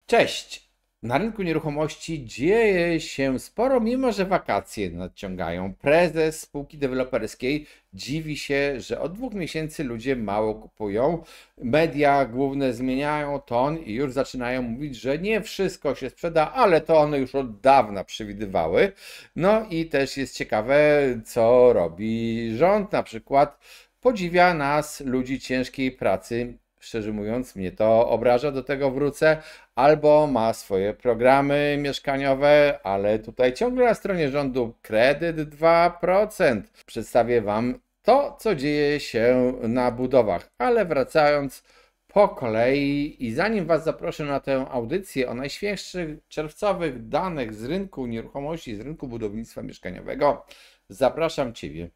Cześć! Na rynku nieruchomości dzieje się sporo, mimo że wakacje nadciągają. Prezes spółki deweloperskiej dziwi się, że od 2 miesięcy ludzie mało kupują. Media główne zmieniają ton i już zaczynają mówić, że nie wszystko się sprzeda, ale to one już od dawna przewidywały. No i też jest ciekawe, co robi rząd. Na przykład podziwia nas, ludzi ciężkiej pracy. Szczerze mówiąc, mnie to obraża, do tego wrócę. Albo ma swoje programy mieszkaniowe, ale tutaj ciągle na stronie rządu kredyt 2%. Przedstawię Wam to, co dzieje się na budowach. Ale wracając po kolei i zanim Was zaproszę na tę audycję o najświeższych czerwcowych danych z rynku nieruchomości, z rynku budownictwa mieszkaniowego, zapraszam Ciebie.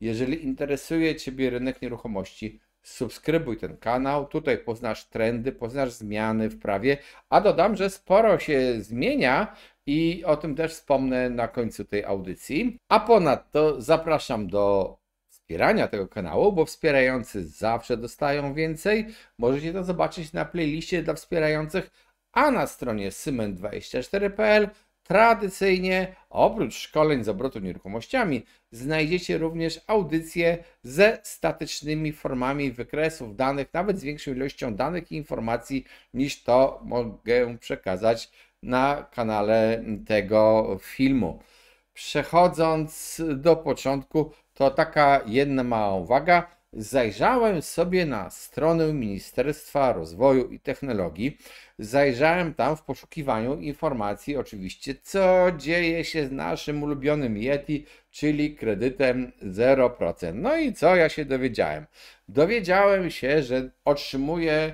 Jeżeli interesuje Ciebie rynek nieruchomości, subskrybuj ten kanał, tutaj poznasz trendy, poznasz zmiany w prawie, a dodam, że sporo się zmienia i o tym też wspomnę na końcu tej audycji. A ponadto zapraszam do wspierania tego kanału, bo wspierający zawsze dostają więcej. Możecie to zobaczyć na playliście dla wspierających, a na stronie syment24.pl tradycyjnie, oprócz szkoleń z obrotu nieruchomościami, znajdziecie również audycje ze statycznymi formami wykresów danych, nawet z większą ilością danych i informacji niż to mogę przekazać na kanale tego filmu. Przechodząc do początku, to taka jedna mała uwaga. Zajrzałem sobie na stronę Ministerstwa Rozwoju i Technologii. Zajrzałem tam w poszukiwaniu informacji, oczywiście, co dzieje się z naszym ulubionym Yeti, czyli kredytem 0%. No i co ja się dowiedziałem? Dowiedziałem się, że otrzymuję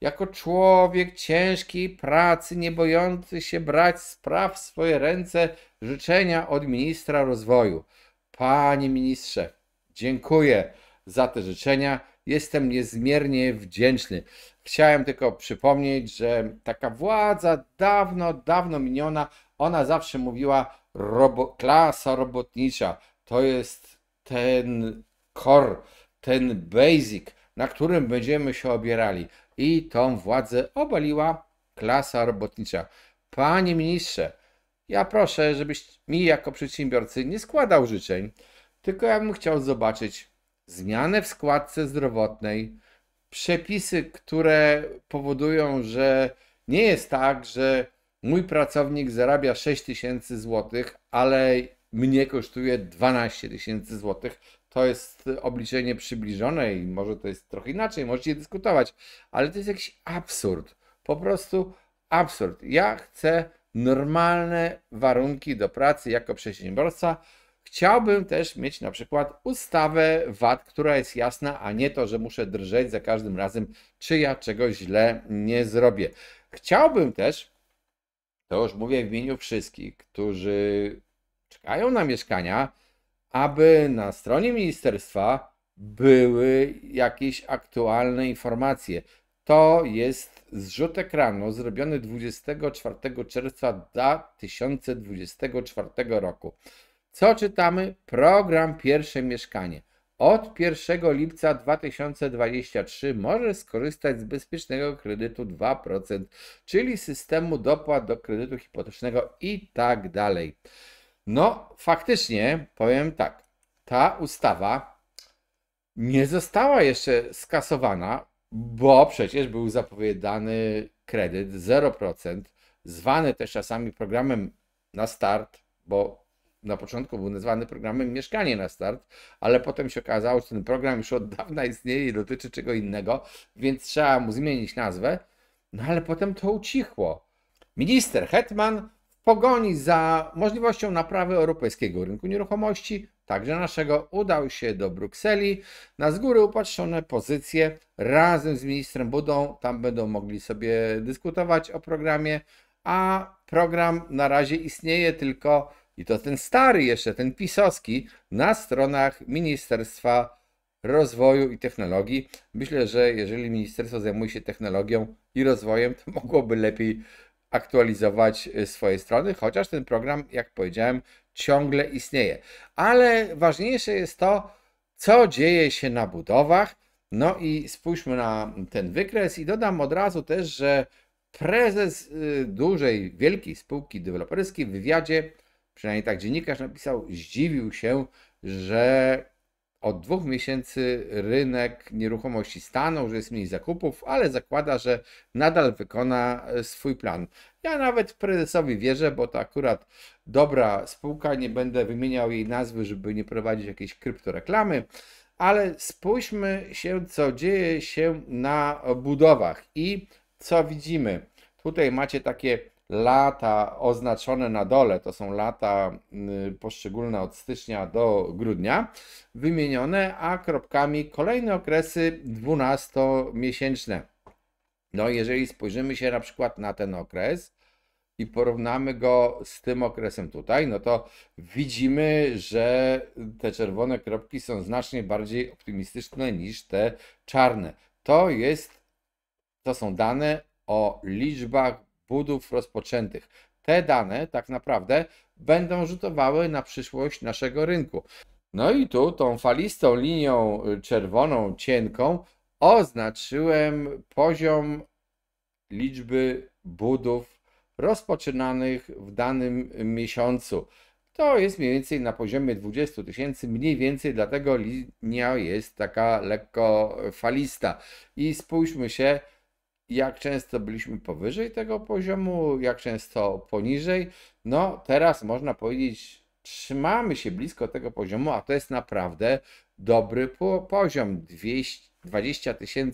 jako człowiek ciężkiej pracy, nie bojący się brać spraw w swoje ręce, życzenia od ministra rozwoju. Panie ministrze, dziękuję za te życzenia. Jestem niezmiernie wdzięczny. Chciałem tylko przypomnieć, że taka władza dawno miniona, ona zawsze mówiła klasa robotnicza. To jest ten core, ten basic, na którym będziemy się obierali. I tą władzę obaliła klasa robotnicza. Panie ministrze, ja proszę, żebyś mi jako przedsiębiorcy nie składał życzeń, tylko ja bym chciał zobaczyć zmianę w składce zdrowotnej, przepisy, które powodują, że nie jest tak, że mój pracownik zarabia 6 tysięcy złotych, ale mnie kosztuje 12 tysięcy złotych. To jest obliczenie przybliżone i może to jest trochę inaczej, możecie dyskutować, ale to jest jakiś absurd. Po prostu absurd. Ja chcę normalne warunki do pracy jako przedsiębiorca. Chciałbym też mieć na przykład ustawę VAT, która jest jasna, a nie to, że muszę drżeć za każdym razem, czy ja czegoś źle nie zrobię. Chciałbym też, to już mówię w imieniu wszystkich, którzy czekają na mieszkania, aby na stronie ministerstwa były jakieś aktualne informacje. To jest zrzut ekranu zrobiony 24 czerwca 2024 roku. Co czytamy? Program Pierwsze Mieszkanie. Od 1 lipca 2023 możesz skorzystać z bezpiecznego kredytu 2%, czyli systemu dopłat do kredytu hipotecznego i tak dalej. No, faktycznie, powiem tak, ta ustawa nie została jeszcze skasowana, bo przecież był zapowiadany kredyt 0%, zwany też czasami programem na start, bo na początku był nazwany programem Mieszkanie na start, ale potem się okazało, że ten program już od dawna istnieje i dotyczy czego innego, więc trzeba mu zmienić nazwę. No ale potem to ucichło. Minister Hetman w pogoni za możliwością naprawy europejskiego rynku nieruchomości, także naszego, udał się do Brukseli na z góry upatrzone pozycje razem z ministrem Budą. Tam będą mogli sobie dyskutować o programie, a program na razie istnieje tylko, i to ten stary jeszcze, ten pisowski, na stronach Ministerstwa Rozwoju i Technologii. Myślę, że jeżeli ministerstwo zajmuje się technologią i rozwojem, to mogłoby lepiej aktualizować swoje strony, chociaż ten program, jak powiedziałem, ciągle istnieje. Ale ważniejsze jest to, co dzieje się na budowach. No i spójrzmy na ten wykres i dodam od razu też, że prezes dużej, wielkiej spółki deweloperskiej w wywiadzie, przynajmniej tak dziennikarz napisał, zdziwił się, że od 2 miesięcy rynek nieruchomości stanął, że jest mniej zakupów, ale zakłada, że nadal wykona swój plan. Ja nawet prezesowi wierzę, bo to akurat dobra spółka, nie będę wymieniał jej nazwy, żeby nie prowadzić jakiejś kryptoreklamy, ale spójrzmy się, co dzieje się na budowach i co widzimy. Tutaj macie takie lata oznaczone na dole, to są lata poszczególne od stycznia do grudnia, wymienione, a kropkami kolejne okresy 12-miesięczne. No, jeżeli spojrzymy się na przykład na ten okres i porównamy go z tym okresem tutaj, no to widzimy, że te czerwone kropki są znacznie bardziej optymistyczne niż te czarne. To są dane o liczbach budów rozpoczętych. Te dane tak naprawdę będą rzutowały na przyszłość naszego rynku. No i tu tą falistą linią czerwoną, cienką oznaczyłem poziom liczby budów rozpoczynanych w danym miesiącu. To jest mniej więcej na poziomie 20 000, mniej więcej, dlatego linia jest taka lekko falista. I spójrzmy się, jak często byliśmy powyżej tego poziomu, jak często poniżej. No teraz można powiedzieć, trzymamy się blisko tego poziomu, a to jest naprawdę dobry poziom. 20 000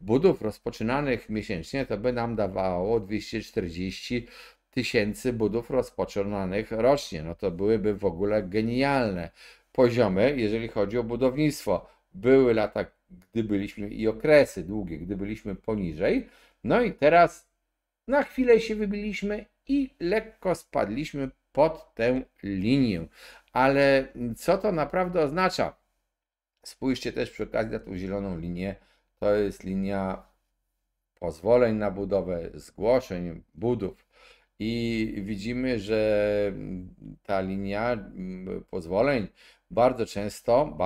budów rozpoczynanych miesięcznie to by nam dawało 240 000 budów rozpoczynanych rocznie. No to byłyby w ogóle genialne poziomy, jeżeli chodzi o budownictwo. Były lata, gdy byliśmy i okresy długie, gdy byliśmy poniżej. No i teraz na chwilę się wybiliśmy i lekko spadliśmy pod tę linię. Ale co to naprawdę oznacza? Spójrzcie też przy okazji na tą zieloną linię. To jest linia pozwoleń na budowę, zgłoszeń, budów. I widzimy, że ta linia pozwoleń bardzo często,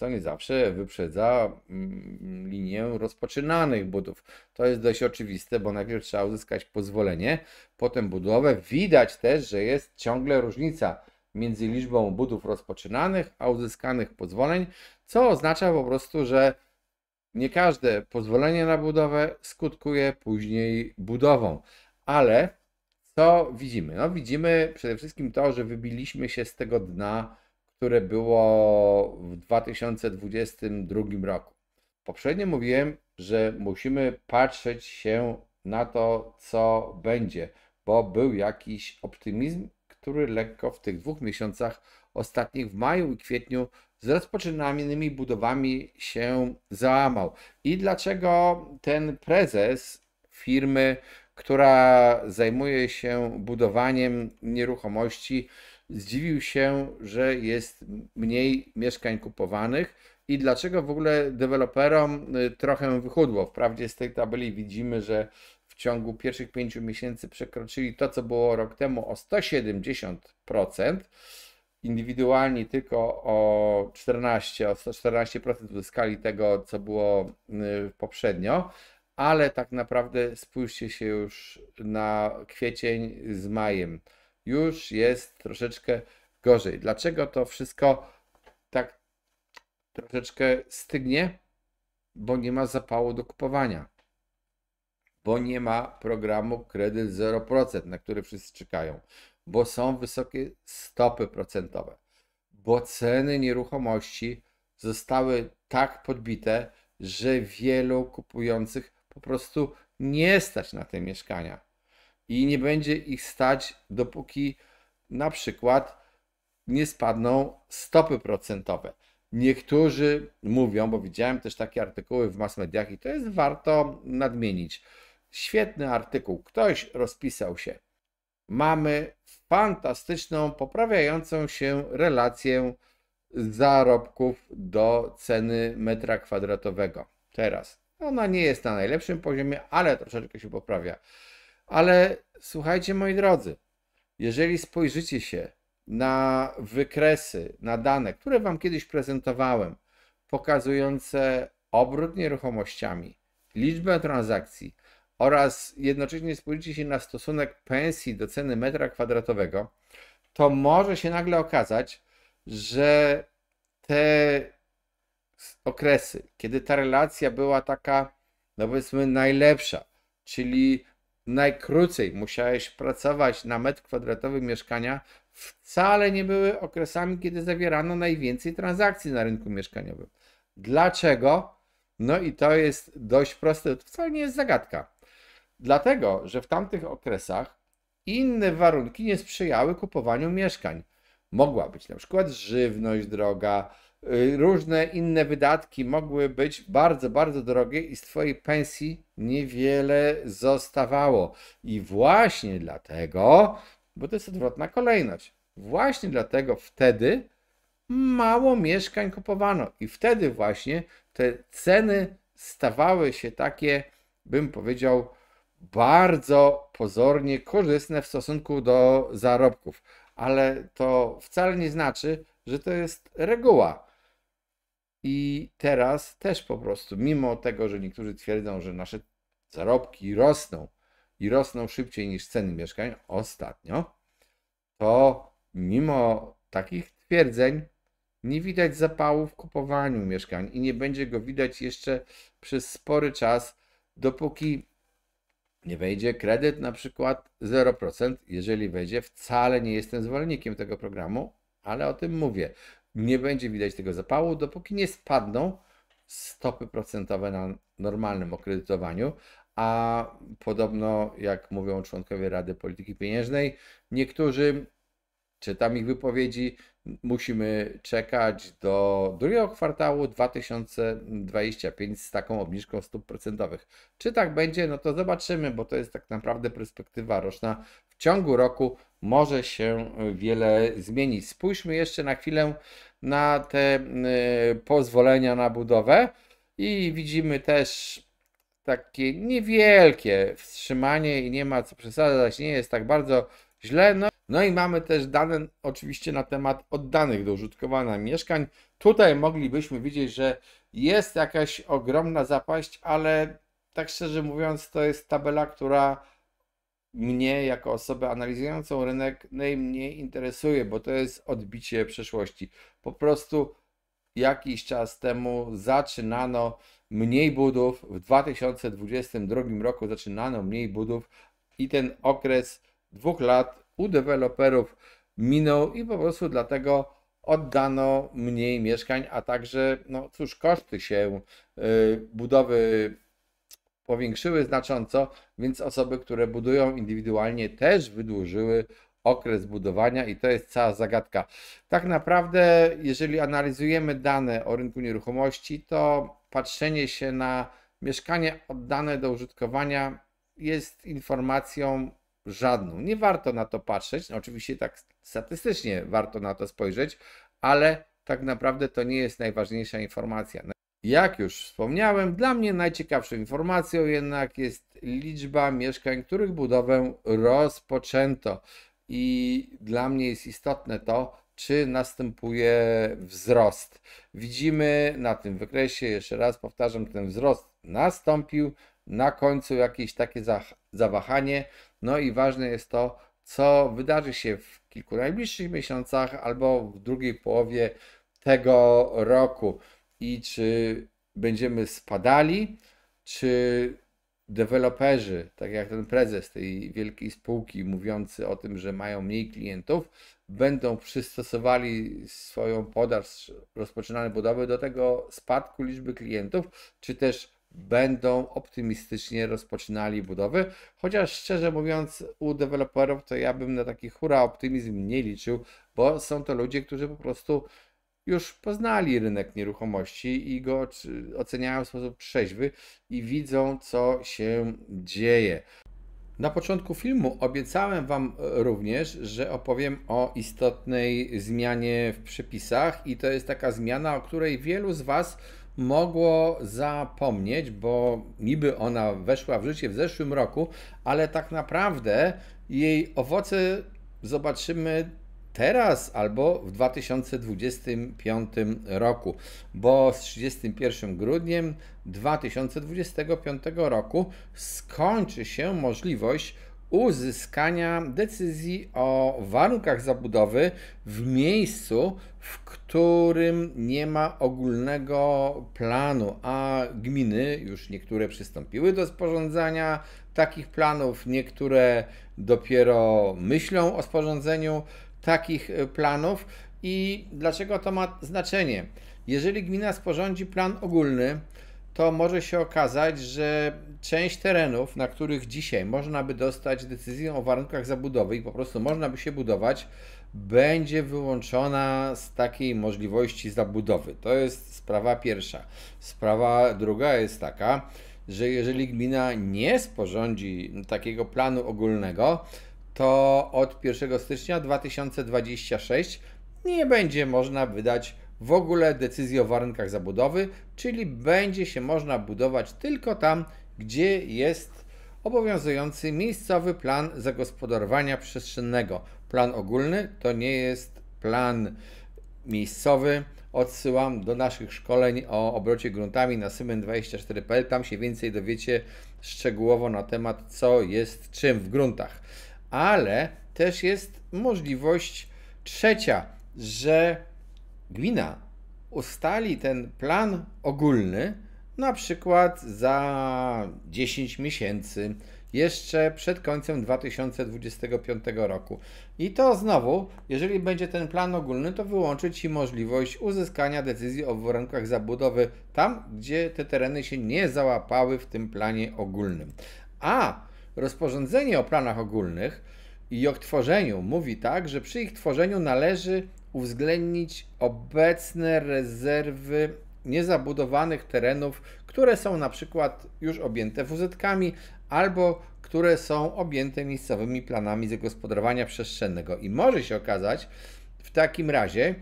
nie zawsze, wyprzedza linię rozpoczynanych budów. To jest dość oczywiste, bo najpierw trzeba uzyskać pozwolenie, potem budowę. Widać też, że jest ciągle różnica między liczbą budów rozpoczynanych, a uzyskanych pozwoleń, co oznacza po prostu, że nie każde pozwolenie na budowę skutkuje później budową. Ale co widzimy? No, widzimy przede wszystkim to, że wybiliśmy się z tego dna, które było w 2022 roku. Poprzednio mówiłem, że musimy patrzeć się na to, co będzie, bo był jakiś optymizm, który lekko w tych 2 miesiącach ostatnich, w maju i kwietniu, z rozpoczynanymi budowami się załamał. I dlaczego ten prezes firmy, która zajmuje się budowaniem nieruchomości, zdziwił się, że jest mniej mieszkań kupowanych i dlaczego w ogóle deweloperom trochę wychudło. Wprawdzie z tej tabeli widzimy, że w ciągu pierwszych 5 miesięcy przekroczyli to, co było rok temu, o 170%. Indywidualnie tylko o 114% uzyskali tego, co było poprzednio, ale tak naprawdę spójrzcie się już na kwiecień z majem. Już jest troszeczkę gorzej. Dlaczego to wszystko tak troszeczkę stygnie? Bo nie ma zapału do kupowania. Bo nie ma programu kredyt 0%, na który wszyscy czekają. Bo są wysokie stopy procentowe. Bo ceny nieruchomości zostały tak podbite, że wielu kupujących po prostu nie stać na te mieszkania. I nie będzie ich stać, dopóki na przykład nie spadną stopy procentowe. Niektórzy mówią, bo widziałem też takie artykuły w mass mediach i to jest warto nadmienić. Świetny artykuł, ktoś rozpisał się. Mamy fantastyczną, poprawiającą się relację zarobków do ceny metra kwadratowego. Teraz ona nie jest na najlepszym poziomie, ale troszeczkę się poprawia. Ale słuchajcie, moi drodzy, jeżeli spojrzycie się na wykresy, na dane, które Wam kiedyś prezentowałem, pokazujące obrót nieruchomościami, liczbę transakcji oraz jednocześnie spojrzycie się na stosunek pensji do ceny metra kwadratowego, to może się nagle okazać, że te okresy, kiedy ta relacja była taka, no powiedzmy, najlepsza, czyli najkrócej musiałeś pracować na metr kwadratowy mieszkania, wcale nie były okresami, kiedy zawierano najwięcej transakcji na rynku mieszkaniowym. Dlaczego? No i to jest dość proste, to wcale nie jest zagadka. Dlatego, że w tamtych okresach inne warunki nie sprzyjały kupowaniu mieszkań. Mogła być na przykład żywność droga, różne inne wydatki mogły być bardzo, bardzo drogie i z Twojej pensji niewiele zostawało. I właśnie dlatego, bo to jest odwrotna kolejność, właśnie dlatego wtedy mało mieszkań kupowano i wtedy właśnie te ceny stawały się takie, bym powiedział, bardzo pozornie korzystne w stosunku do zarobków. Ale to wcale nie znaczy, że to jest reguła. I teraz też po prostu, mimo tego, że niektórzy twierdzą, że nasze zarobki rosną i rosną szybciej niż ceny mieszkań ostatnio, to mimo takich twierdzeń nie widać zapału w kupowaniu mieszkań i nie będzie go widać jeszcze przez spory czas, dopóki nie wejdzie kredyt na przykład 0%. Jeżeli wejdzie, wcale nie jestem zwolennikiem tego programu, ale o tym mówię. Nie będzie widać tego zapału, dopóki nie spadną stopy procentowe na normalnym okredytowaniu, a podobno, jak mówią członkowie Rady Polityki Pieniężnej, niektórzy, czytam ich wypowiedzi, musimy czekać do drugiego kwartału 2025 z taką obniżką stóp procentowych. Czy tak będzie? No to zobaczymy, bo to jest tak naprawdę perspektywa roczna. W ciągu roku może się wiele zmienić. Spójrzmy jeszcze na chwilę na te pozwolenia na budowę i widzimy też takie niewielkie wstrzymanie i nie ma co przesadzać, nie jest tak bardzo źle. No i mamy też dane oczywiście na temat oddanych do użytkowania mieszkań. Tutaj moglibyśmy widzieć, że jest jakaś ogromna zapaść, ale tak szczerze mówiąc, to jest tabela, która mnie jako osobę analizującą rynek najmniej interesuje, bo to jest odbicie przeszłości. Po prostu jakiś czas temu zaczynano mniej budów, w 2022 roku zaczynano mniej budów i ten okres 2 lat u deweloperów minął i po prostu dlatego oddano mniej mieszkań, a także, no cóż, koszty się budowy powiększyły znacząco, więc osoby, które budują indywidualnie, też wydłużyły okres budowania i to jest cała zagadka. Tak naprawdę, jeżeli analizujemy dane o rynku nieruchomości, to patrzenie się na mieszkanie oddane do użytkowania jest informacją żadną. Nie warto na to patrzeć, no oczywiście tak statystycznie warto na to spojrzeć, ale tak naprawdę to nie jest najważniejsza informacja. Jak już wspomniałem, dla mnie najciekawszą informacją jednak jest liczba mieszkań, których budowę rozpoczęto. I dla mnie jest istotne to, czy następuje wzrost. Widzimy na tym wykresie, jeszcze raz powtarzam, ten wzrost nastąpił, na końcu jakieś takie zawahanie. No i ważne jest to, co wydarzy się w kilku najbliższych miesiącach albo w drugiej połowie tego roku. I czy będziemy spadali, czy deweloperzy, tak jak ten prezes tej wielkiej spółki mówiący o tym, że mają mniej klientów, będą przystosowali swoją podaż rozpoczynanej budowy do tego spadku liczby klientów, czy też będą optymistycznie rozpoczynali budowy, chociaż szczerze mówiąc u deweloperów to ja bym na taki hura optymizm nie liczył, bo są to ludzie, którzy po prostu już poznali rynek nieruchomości i go oceniają w sposób trzeźwy i widzą, co się dzieje. Na początku filmu obiecałem Wam również, że opowiem o istotnej zmianie w przepisach i to jest taka zmiana, o której wielu z Was mogło zapomnieć, bo niby ona weszła w życie w zeszłym roku, ale tak naprawdę jej owoce zobaczymy teraz albo w 2025 roku, bo z 31 grudniem 2025 roku skończy się możliwość uzyskania decyzji o warunkach zabudowy w miejscu, w którym nie ma ogólnego planu, a gminy już niektóre przystąpiły do sporządzania takich planów, niektóre dopiero myślą o sporządzeniu takich planów. I dlaczego to ma znaczenie? Jeżeli gmina sporządzi plan ogólny, to może się okazać, że część terenów, na których dzisiaj można by dostać decyzję o warunkach zabudowy i po prostu można by się budować, będzie wyłączona z takiej możliwości zabudowy. To jest sprawa pierwsza. Sprawa druga jest taka, że jeżeli gmina nie sporządzi takiego planu ogólnego, to od 1 stycznia 2026 nie będzie można wydać w ogóle decyzji o warunkach zabudowy, czyli będzie się można budować tylko tam, gdzie jest obowiązujący miejscowy plan zagospodarowania przestrzennego. Plan ogólny to nie jest plan miejscowy. Odsyłam do naszych szkoleń o obrocie gruntami na Symen24.pl. Tam się więcej dowiecie szczegółowo na temat, co jest czym w gruntach. Ale też jest możliwość trzecia, że gmina ustali ten plan ogólny na przykład za 10 miesięcy, jeszcze przed końcem 2025 roku. I to znowu, jeżeli będzie ten plan ogólny, to wyłączy Ci możliwość uzyskania decyzji o warunkach zabudowy tam, gdzie te tereny się nie załapały w tym planie ogólnym. A rozporządzenie o planach ogólnych i o tworzeniu mówi tak, że przy ich tworzeniu należy uwzględnić obecne rezerwy niezabudowanych terenów, które są na przykład już objęte WZ-kami albo które są objęte miejscowymi planami zagospodarowania przestrzennego. I może się okazać w takim razie,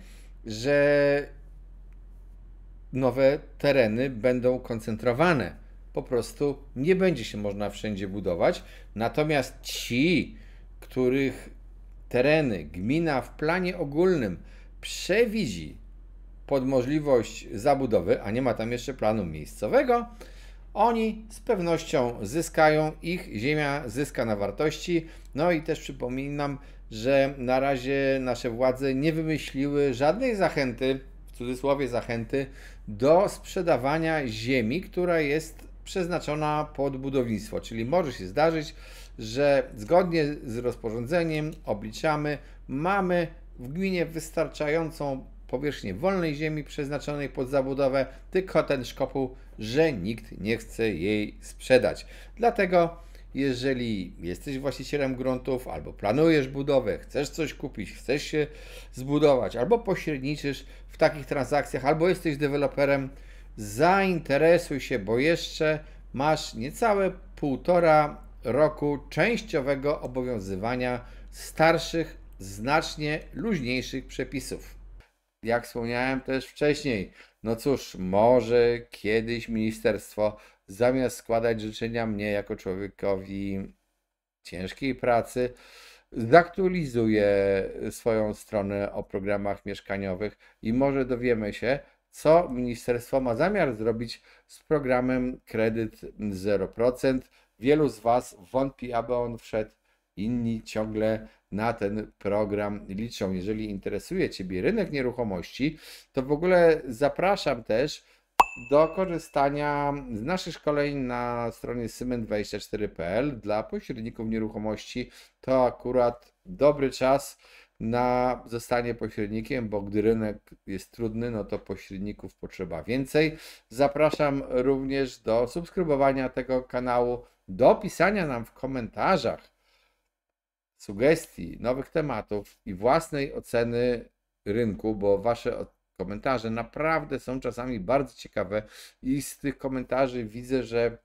że nowe tereny będą koncentrowane. Po prostu nie będzie się można wszędzie budować. Natomiast ci, których tereny gmina w planie ogólnym przewidzi pod możliwość zabudowy, a nie ma tam jeszcze planu miejscowego, oni z pewnością zyskają, ich ziemia zyska na wartości. No i też przypominam, że na razie nasze władze nie wymyśliły żadnej zachęty, w cudzysłowie zachęty, do sprzedawania ziemi, która jest przeznaczona pod budownictwo. Czyli może się zdarzyć, że zgodnie z rozporządzeniem obliczamy, mamy w gminie wystarczającą powierzchnię wolnej ziemi przeznaczonej pod zabudowę, tylko ten szkopuł, że nikt nie chce jej sprzedać. Dlatego jeżeli jesteś właścicielem gruntów, albo planujesz budowę, chcesz coś kupić, chcesz się zbudować, albo pośredniczysz w takich transakcjach, albo jesteś deweloperem, zainteresuj się, bo jeszcze masz niecałe 1,5 roku częściowego obowiązywania starszych, znacznie luźniejszych przepisów. Jak wspomniałem też wcześniej, no cóż, może kiedyś ministerstwo zamiast składać życzenia mnie jako człowiekowi ciężkiej pracy, zaktualizuje swoją stronę o programach mieszkaniowych i może dowiemy się, co ministerstwo ma zamiar zrobić z programem Kredyt 0%. Wielu z Was wątpi, aby on wszedł, inni ciągle na ten program liczą. Jeżeli interesuje Ciebie rynek nieruchomości, to w ogóle zapraszam też do korzystania z naszych szkoleń na stronie Symen24.pl dla pośredników nieruchomości. To akurat dobry czas na zostanie pośrednikiem, bo gdy rynek jest trudny, no to pośredników potrzeba więcej. Zapraszam również do subskrybowania tego kanału, do pisania nam w komentarzach sugestii, nowych tematów i własnej oceny rynku, bo Wasze komentarze naprawdę są czasami bardzo ciekawe i z tych komentarzy widzę, że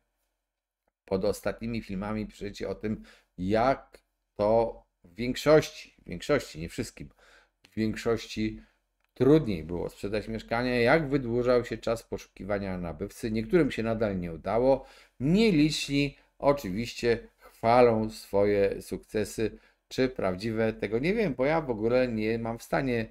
pod ostatnimi filmami piszecie o tym, jak to w większości, nie wszystkim, w większości trudniej było sprzedać mieszkanie, jak wydłużał się czas poszukiwania nabywcy. Niektórym się nadal nie udało. Nieliczni oczywiście chwalą swoje sukcesy, czy prawdziwe, tego nie wiem, bo ja w ogóle nie mam w stanie,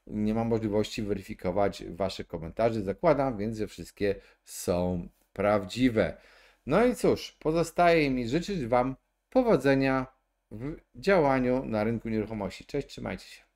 nie mam możliwości weryfikować waszych komentarzy. Zakładam więc, że wszystkie są prawdziwe. No i cóż, pozostaje mi życzyć wam powodzenia w działaniu na rynku nieruchomości. Cześć, trzymajcie się.